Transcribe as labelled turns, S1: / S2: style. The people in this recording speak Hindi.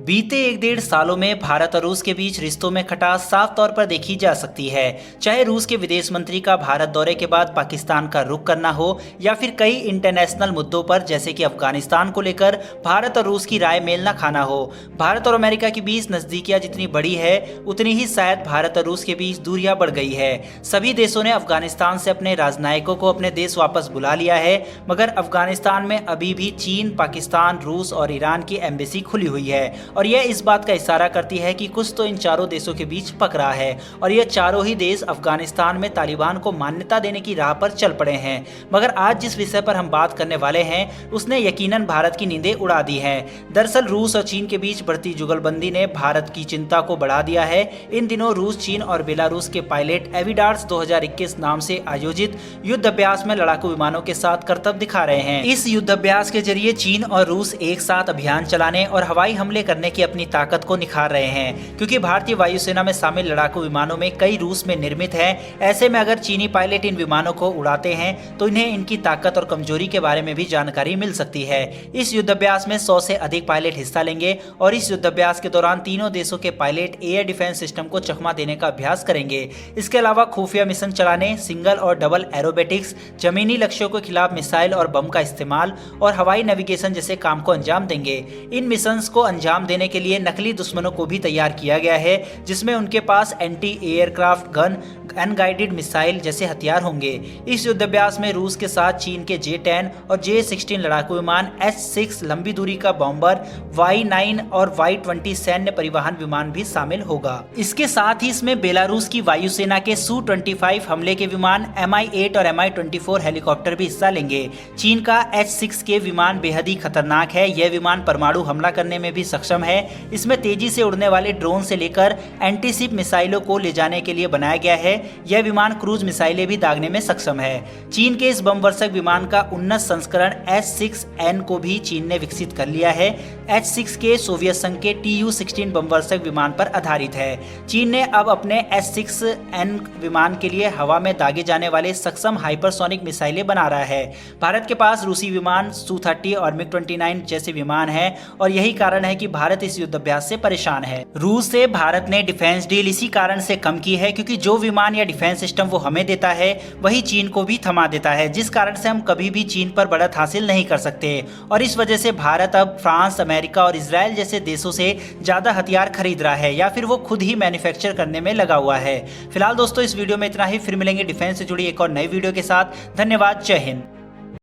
S1: बीते 1-1.5 सालों में भारत और रूस के बीच रिश्तों में खटास साफ तौर पर देखी जा सकती है। चाहे रूस के विदेश मंत्री का भारत दौरे के बाद पाकिस्तान का रुख करना हो या फिर कई इंटरनेशनल मुद्दों पर जैसे कि अफगानिस्तान को लेकर भारत और रूस की राय मेल न खाना हो। भारत और अमेरिका के बीच नजदीकियां जितनी बड़ी है उतनी ही शायद भारत और रूस के बीच दूरियां बढ़ गई है। सभी देशों ने अफगानिस्तान से अपने राजनयिकों को अपने देश वापस बुला लिया है, मगर अफगानिस्तान में अभी भी चीन, पाकिस्तान, रूस और ईरान की एम्बेसी खुली हुई है और यह इस बात का इशारा करती है कि कुछ तो इन चारों देशों के बीच पक रहा है और यह चारों ही देश अफगानिस्तान में तालिबान को मान्यता देने की राह पर चल पड़े हैं। मगर आज जिस विषय पर हम बात करने वाले हैं उसने यकीनन भारत की नींदें उड़ा दी हैं। दरअसल रूस और चीन के बीच बढ़ती जुगलबंदी ने भारत की चिंता को बढ़ा दिया है। इन दिनों रूस, चीन और बेलारूस के पायलट एविडार्स 2021 नाम से आयोजित युद्ध अभ्यास में लड़ाकू विमानों के साथ करतब दिखा रहे हैं। इस युद्ध अभ्यास के जरिए चीन और रूस एक साथ अभियान चलाने और हवाई हमले करने की अपनी ताकत को निखार रहे हैं। क्योंकि भारतीय वायुसेना में शामिल लड़ाकू विमानों में कई रूस में निर्मित हैं, ऐसे में अगर चीनी पायलट इन विमानों को उड़ाते हैं तो इन्हें इनकी ताकत और कमजोरी के बारे में भी जानकारी मिल सकती है। इस युद्धाभ्यास में 100 से अधिक पायलट हिस्सा लेंगे और इस युद्धाभ्यास के दौरान तीनों देशों के पायलट एयर डिफेंस सिस्टम को चकमा देने का अभ्यास करेंगे। इसके अलावा खुफिया मिशन चलाने, सिंगल और डबल एरोबेटिक्स, जमीनी लक्ष्यों के खिलाफ मिसाइल और बम का इस्तेमाल और हवाई नेविगेशन जैसे काम को अंजाम देंगे। इन मिशंस को अंजाम देने के लिए नकली दुश्मनों को भी तैयार किया गया है, जिसमें उनके पास anti aircraft gun, unguided missile जैसे हथियार होंगे। इस युद्धाभ्यास में रूस के साथ चीन के J-10 और J-16 लड़ाकू विमान, H-6 लंबी दूरी का बॉम्बर, Y-9 और Y-20 सैन्य परिवहन विमान भी शामिल होगा। इसके साथ ही इसमें बेलारूस की वायुसेना के Su-25 हमले के विमान, Mi-8 और Mi-24 हेलीकॉप्टर भी हिस्सा लेंगे। चीन का H-6 के विमान बेहद ही खतरनाक है। यह विमान परमाणु हमला करने में भी सक्षम है। इसमें तेजी से उड़ने वाले ड्रोन से लेकर एंटीशिप मिसाइलों को ले जाने के लिए बनाया गया है। यह विमान क्रूज मिसाइलें भी दागने में सक्षम है। चीन के इस बमवर्षक विमान का उन्नत संस्करण H-6N को भी चीन ने विकसित कर लिया है। H-6 के सोवियत संघ के Tu-16 बमवर्षक विमान पर आधारित है। चीन ने अब अपने H-6N विमान के लिए हवा में दागे जाने वाले सक्षम हाइपरसोनिक मिसाइलें बना रहा है। भारत के पास रूसी विमान Su-30 और MiG-29 जैसे विमान हैं और यही कारण है कि भारत इस युद्धाभ्यास से परेशान है। रूस से भारत ने डिफेंस डील इसी कारण से कम की है क्योंकि जो विमान या डिफेंस सिस्टम वो हमें देता है वही चीन को भी थमा देता है, जिस कारण से हम कभी भी चीन पर बढ़त हासिल नहीं कर सकते और इस वजह से भारत अब फ्रांस, अमेरिका और इजराइल जैसे देशों से ज्यादा हथियार खरीद रहा है या फिर वो खुद ही मैन्युफैक्चर करने में लगा हुआ है। फिलहाल दोस्तों इस वीडियो में इतना ही, फिर मिलेंगे डिफेंस से जुड़ी एक और नई वीडियो के साथ। धन्यवाद, जय हिंद।